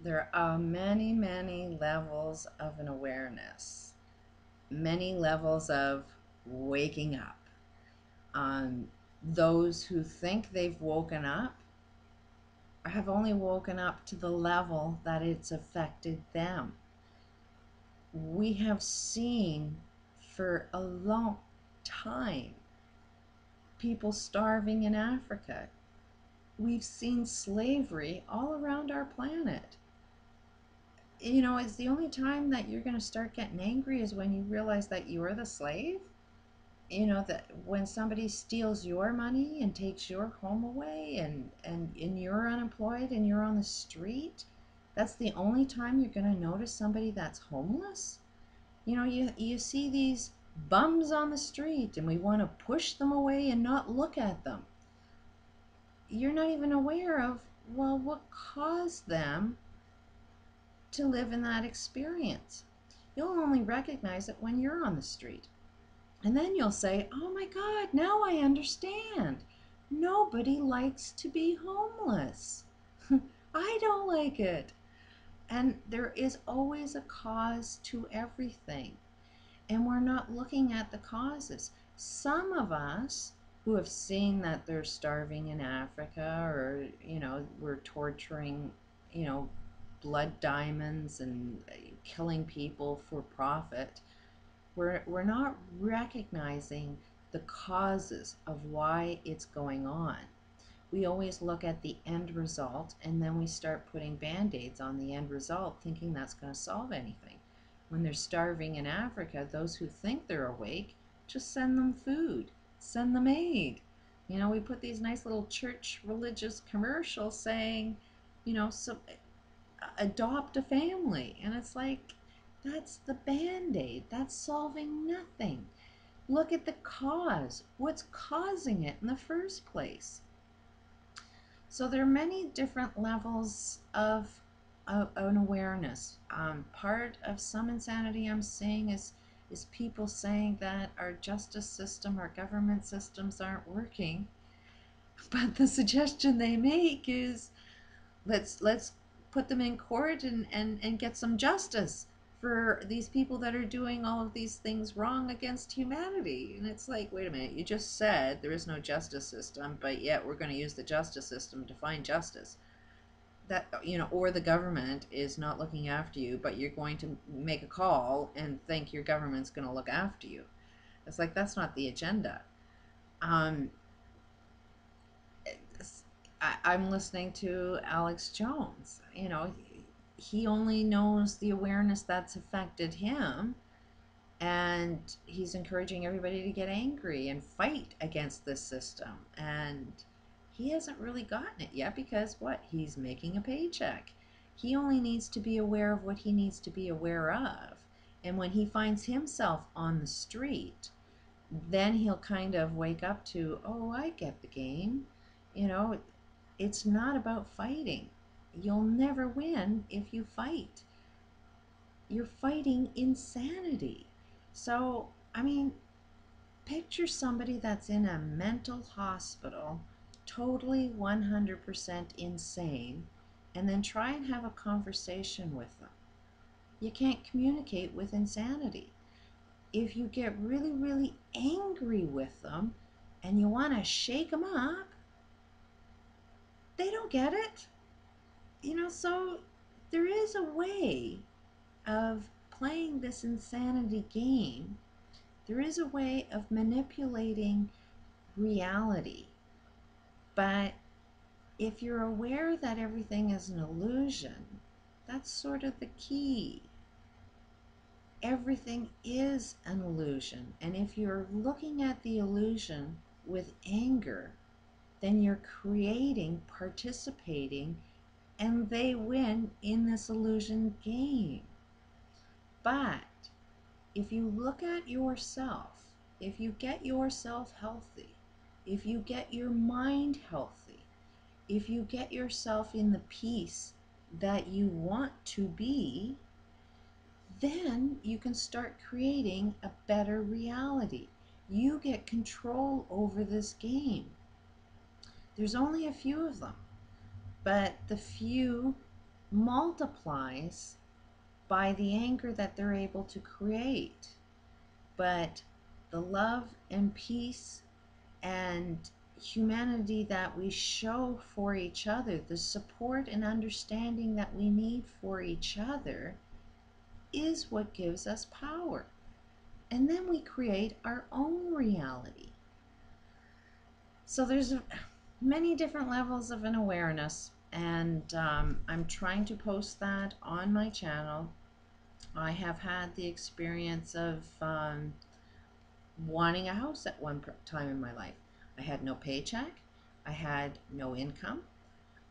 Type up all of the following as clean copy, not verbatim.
There are many, many levels of an awareness, many levels of waking up. Those who think they've woken up have only woken up to the level that it's affected them. We have seen for a long time people starving in Africa. We've seen slavery all around our planet. You know, it's the only time that you're going to start getting angry is when you realize that you're the slave. You know, that when somebody steals your money and takes your home away, and you're unemployed and you're on the street, that's the only time you're going to notice somebody that's homeless. You know, you see these bums on the street and we want to push them away and not look at them. You're not even aware of, well, what caused them to live in that experience. You'll only recognize it when you're on the street. And then you'll say, oh my God, now I understand. Nobody likes to be homeless. I don't like it. And there is always a cause to everything. And we're not looking at the causes. Some of us who have seen that they're starving in Africa, or, you know, we're torturing, you know, blood diamonds and killing people for profit, we're not recognizing the causes of why it's going on. We always look at the end result and then we start putting band-aids on the end result thinking that's going to solve anything. When they're starving in Africa, those who think they're awake, just send them food, send them aid. You know, we put these nice little church religious commercials saying, you know, so adopt a family. And it's like, that's the band-aid. That's solving nothing. Look at the cause. What's causing it in the first place? So there are many different levels of an awareness. Part of some insanity I'm seeing is people saying that our justice system, our government systems aren't working. But the suggestion they make is let's put them in court and get some justice for these people that are doing all of these things wrong against humanity. And it's like, wait a minute, you just said there is no justice system, but yet we're going to use the justice system to find justice. That, you know, or the government is not looking after you, but you're going to make a call and think your government's going to look after you. It's like, that's not the agenda. Um, I'm listening to Alex Jones. You know, he only knows the awareness that's affected him, and he's encouraging everybody to get angry and fight against this system. And he hasn't really gotten it yet because what? He's making a paycheck. He only needs to be aware of what he needs to be aware of. And when he finds himself on the street, then he'll kind of wake up to, oh, I get the game. You know, it's not about fighting. You'll never win if you fight. You're fighting insanity. So, I mean, picture somebody that's in a mental hospital, totally 100% insane, and then try and have a conversation with them. You can't communicate with insanity. If you get really, really angry with them and you want to shake them up, they don't get it. You know, so there is a way of playing this insanity game. There is a way of manipulating reality. But if you're aware that everything is an illusion, that's sort of the key. Everything is an illusion. And if you're looking at the illusion with anger, then you're creating, participating, and they win in this illusion game. But if you look at yourself, if you get yourself healthy, if you get your mind healthy, if you get yourself in the peace that you want to be, then you can start creating a better reality. You get control over this game. There's only a few of them, but the few multiplies by the anger that they're able to create. But the love and peace and humanity that we show for each other, the support and understanding that we need for each other, is what gives us power. And then we create our own reality. So there's many different levels of an awareness, and I'm trying to post that on my channel. I have had the experience of wanting a house at one time in my life. I had no paycheck, I had no income,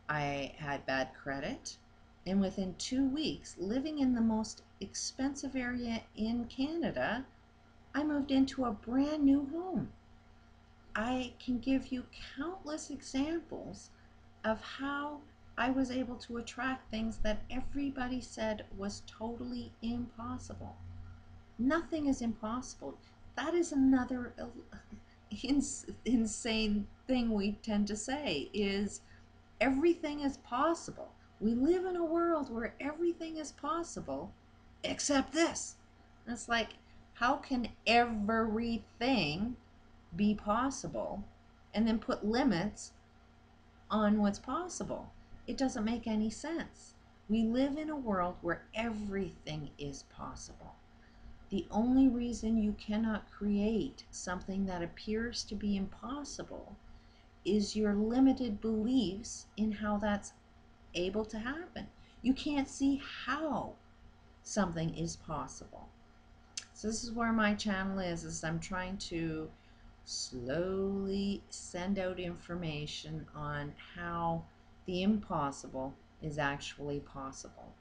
I had bad credit, and within 2 weeks, living in the most expensive area in Canada, I moved into a brand new home. I can give you countless examples of how I was able to attract things that everybody said was totally impossible. Nothing is impossible. That is another insane thing we tend to say, is everything is possible. We live in a world where everything is possible except this. And it's like, how can everything be possible and then put limits on what's possible? It doesn't make any sense. We live in a world where everything is possible. The only reason you cannot create something that appears to be impossible is your limited beliefs in how that's able to happen. You can't see how something is possible. So this is where my channel is I'm trying to slowly send out information on how the impossible is actually possible.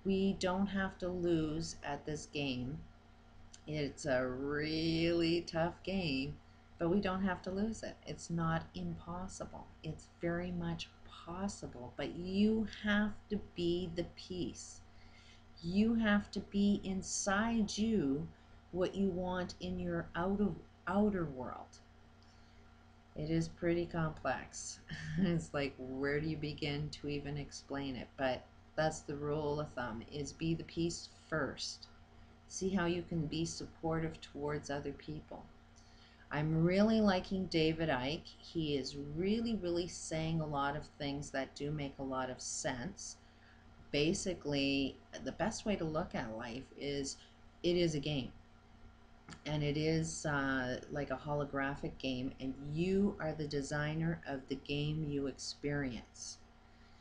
We don't have to lose at this game. It's a really tough game, but we don't have to lose it. It's not impossible. It's very much possible, but you have to be the peace. You have to be inside you what you want in your outer world. It is pretty complex. It's like, where do you begin to even explain it? But that's the rule of thumb, is be the peace first. See how you can be supportive towards other people. I'm really liking David Icke. He is really saying a lot of things that do make a lot of sense. Basically, the best way to look at life is, it is a game. And it is like a holographic game, and you are the designer of the game you experience.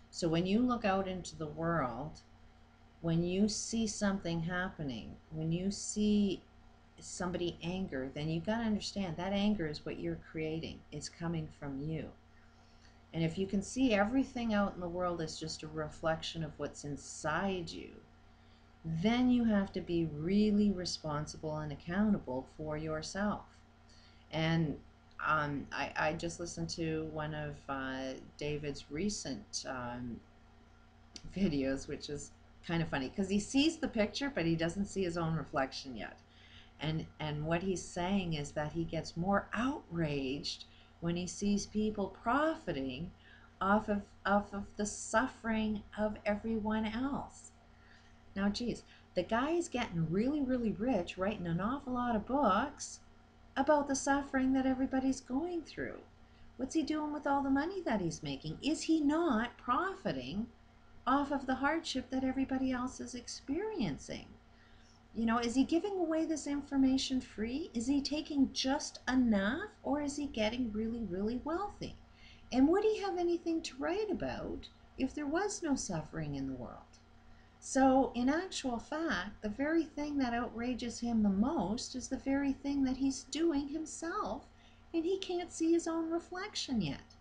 So when you look out into the world, when you see something happening, when you see somebody anger, then you got to understand that anger is what you're creating. It's coming from you. And if you can see everything out in the world as just a reflection of what's inside you, then you have to be really responsible and accountable for yourself. And I just listened to one of David's recent videos, which is kind of funny because he sees the picture, but he doesn't see his own reflection yet. And what he's saying is that he gets more outraged when he sees people profiting off of the suffering of everyone else. Now, geez, the guy is getting really rich, writing an awful lot of books about the suffering that everybody's going through. What's he doing with all the money that he's making? Is he not profiting off of the hardship that everybody else is experiencing? You know, is he giving away this information free? Is he taking just enough, or is he getting really wealthy? And would he have anything to write about if there was no suffering in the world? So in actual fact, the very thing that outrages him the most is the very thing that he's doing himself, and he can't see his own reflection yet.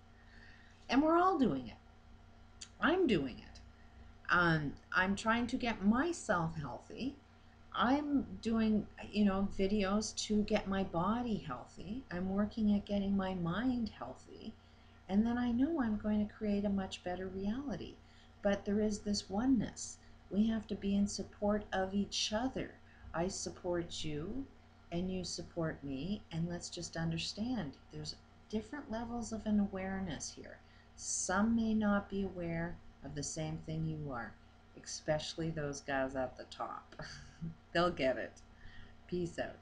And we're all doing it. I'm doing it. I'm trying to get myself healthy. I'm doing, videos to get my body healthy. I'm working at getting my mind healthy. And then I know I'm going to create a much better reality. But there is this oneness. We have to be in support of each other. I support you, and you support me, and let's just understand there's different levels of an awareness here. Some may not be aware of the same thing you are. especially those guys at the top. They'll get it. Peace out.